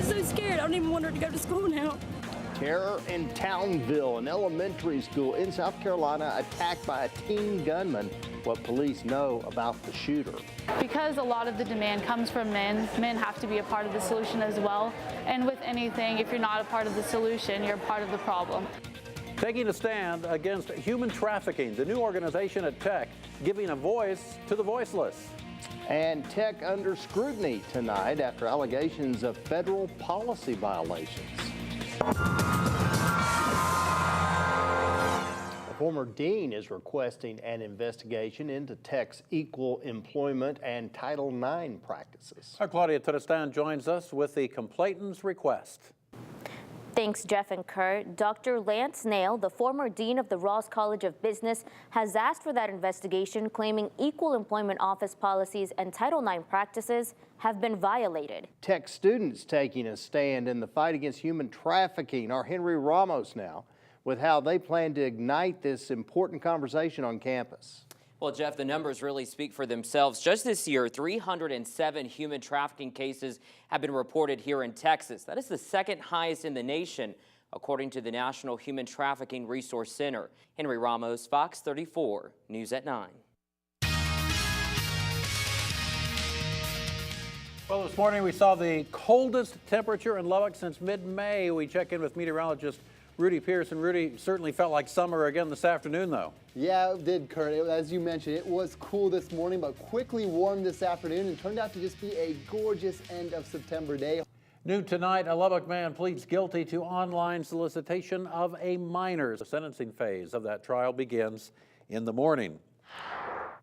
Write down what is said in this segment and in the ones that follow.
just so scared. I don't even want her to go to school now. Terror in Townville, an elementary school in South Carolina attacked by a teen gunman. What police know about the shooter. Because a lot of the demand comes from men have to be a part of the solution as well. And with anything, if you're not a part of the solution, you're a part of the problem. Taking a stand against human trafficking, the new organization at Tech giving a voice to the voiceless. And Tech under scrutiny tonight after allegations of federal policy violations. A former dean is requesting an investigation into Tech's equal employment and Title IX practices. Our Claudia Tutastan joins us with the complainant's request. Thanks, Jeff and Kurt. Dr. Lance Nail, the former dean of the Ross College of Business, has asked for that investigation, claiming equal employment office policies and Title IX practices have been violated. Tech students taking a stand in the fight against human trafficking. Our Henry Ramos now with how they plan to ignite this important conversation on campus. Well, Jeff, the numbers really speak for themselves. Just this year, 307 human trafficking cases have been reported here in Texas. That is the second highest in the nation, according to the National Human Trafficking Resource Center. Henry Ramos, Fox 34, News at 9. Well, this morning we saw the coldest temperature in Lubbock since mid-May. We check in with meteorologist Rudy Pierce, and Rudy, certainly felt like summer again this afternoon, though. Yeah, it did, Kurt. As you mentioned, it was cool this morning, but quickly warmed this afternoon and turned out to just be a gorgeous end of September day. New tonight, a Lubbock man pleads guilty to online solicitation of a minor. The sentencing phase of that trial begins in the morning.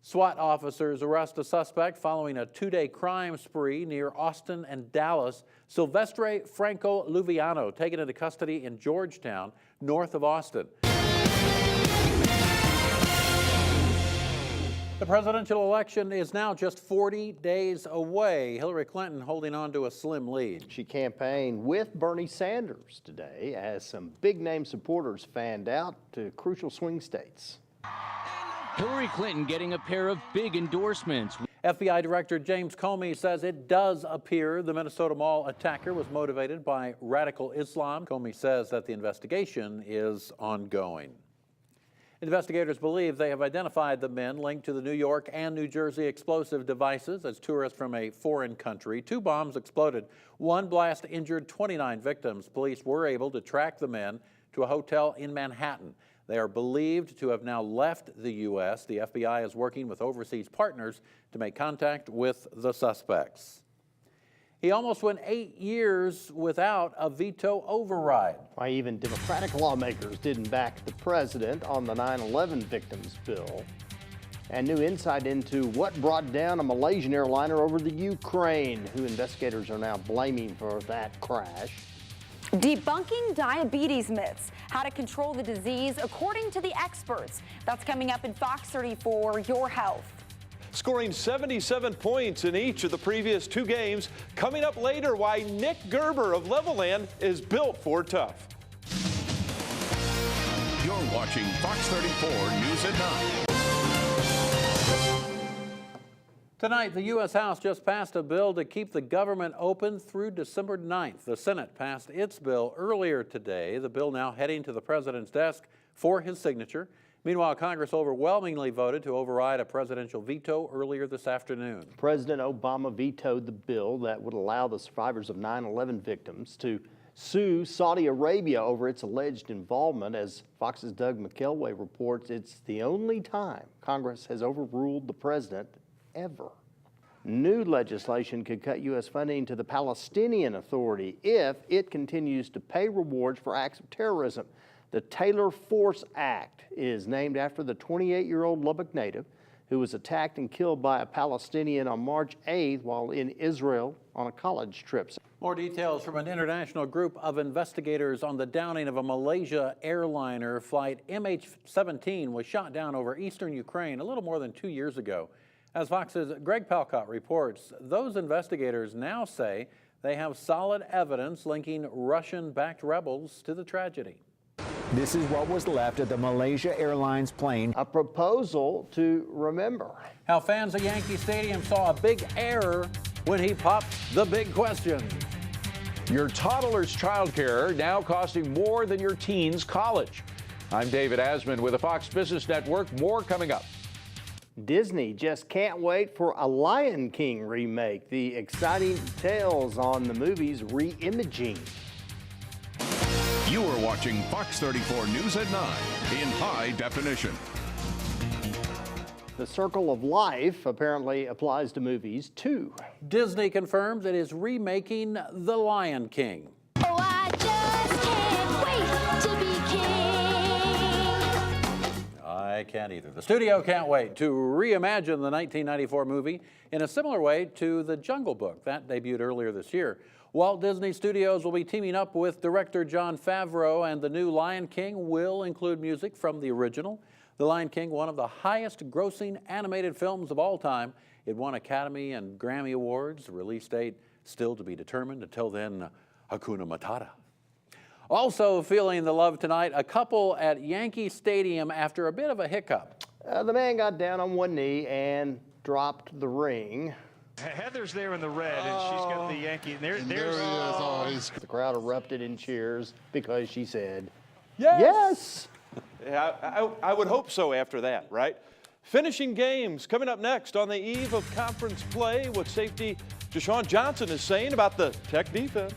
SWAT officers arrest a suspect following a two-day crime spree near Austin and Dallas. Silvestre Franco Luviano taken into custody in Georgetown, north of Austin. The presidential election is now just 40 days away. Hillary Clinton holding on to a slim lead. She campaigned with Bernie Sanders today as some big-name supporters fanned out to crucial swing states. Hillary Clinton getting a pair of big endorsements. FBI Director James Comey says it does appear the Minnesota Mall attacker was motivated by radical Islam. Comey says that the investigation is ongoing. Investigators believe they have identified the men linked to the New York and New Jersey explosive devices as tourists from a foreign country. 2 bombs exploded. 1 blast injured 29 victims. Police were able to track the men to a hotel in Manhattan. They are believed to have now left the U.S. The FBI is working with overseas partners to make contact with the suspects. He almost went 8 years without a veto override. Why even Democratic lawmakers didn't back the president on the 9/11 victims bill. And new insight into what brought down a Malaysian airliner over the Ukraine, who investigators are now blaming for that crash. Debunking diabetes myths, how to control the disease according to the experts. That's coming up in Fox 34, Your Health. Scoring 77 points in each of the previous 2 games. Coming up later, why Nick Gerber of Levelland is built for tough. You're watching Fox 34 News at 9. Tonight, the U.S. House just passed a bill to keep the government open through December 9th. The Senate passed its bill earlier today. The bill now heading to the president's desk for his signature. Meanwhile, Congress overwhelmingly voted to override a presidential veto earlier this afternoon. President Obama vetoed the bill that would allow the survivors of 9/11 victims to sue Saudi Arabia over its alleged involvement. As Fox's Doug McElway reports, it's the only time Congress has overruled the president ever. New legislation could cut U.S. funding to the Palestinian Authority if it continues to pay rewards for acts of terrorism. The Taylor Force Act is named after the 28-year-old Lubbock native who was attacked and killed by a Palestinian on March 8th while in Israel on a college trip. More details from an international group of investigators on the downing of a Malaysia airliner. Flight MH17 was shot down over eastern Ukraine a little more than 2 years ago. As Fox's Greg Palcott reports, those investigators now say they have solid evidence linking Russian-backed rebels to the tragedy. This is what was left of the Malaysia Airlines plane. A proposal to remember. How fans at Yankee Stadium saw a big error when he popped the big question. Your toddler's childcare now costing more than your teen's college. I'm David Asman with the Fox Business Network. More coming up. Disney just can't wait for a Lion King remake. The exciting details on the movie's re-imaging. You are watching Fox 34 News at 9 in high definition. The Circle of Life apparently applies to movies too. Disney confirms it is remaking The Lion King. Oh, I just can't wait to be king. I can't either. The studio can't wait to reimagine the 1994 movie in a similar way to The Jungle Book. That debuted earlier this year. Walt Disney Studios will be teaming up with director Jon Favreau, and the new Lion King will include music from the original. The Lion King, one of the highest grossing animated films of all time. It won Academy and Grammy Awards. The release date still to be determined. Until then, Hakuna Matata. Also feeling the love tonight, a couple at Yankee Stadium after a bit of a hiccup. The man got down on one knee and dropped the ring. Heather's there in the red, and she's got the Yankee. There's The crowd erupted in cheers because she said, yes! Yes! Yeah, I would hope so after that, right? Finishing games coming up next on the eve of conference play. What safety Deshaun Johnson is saying about the Tech defense.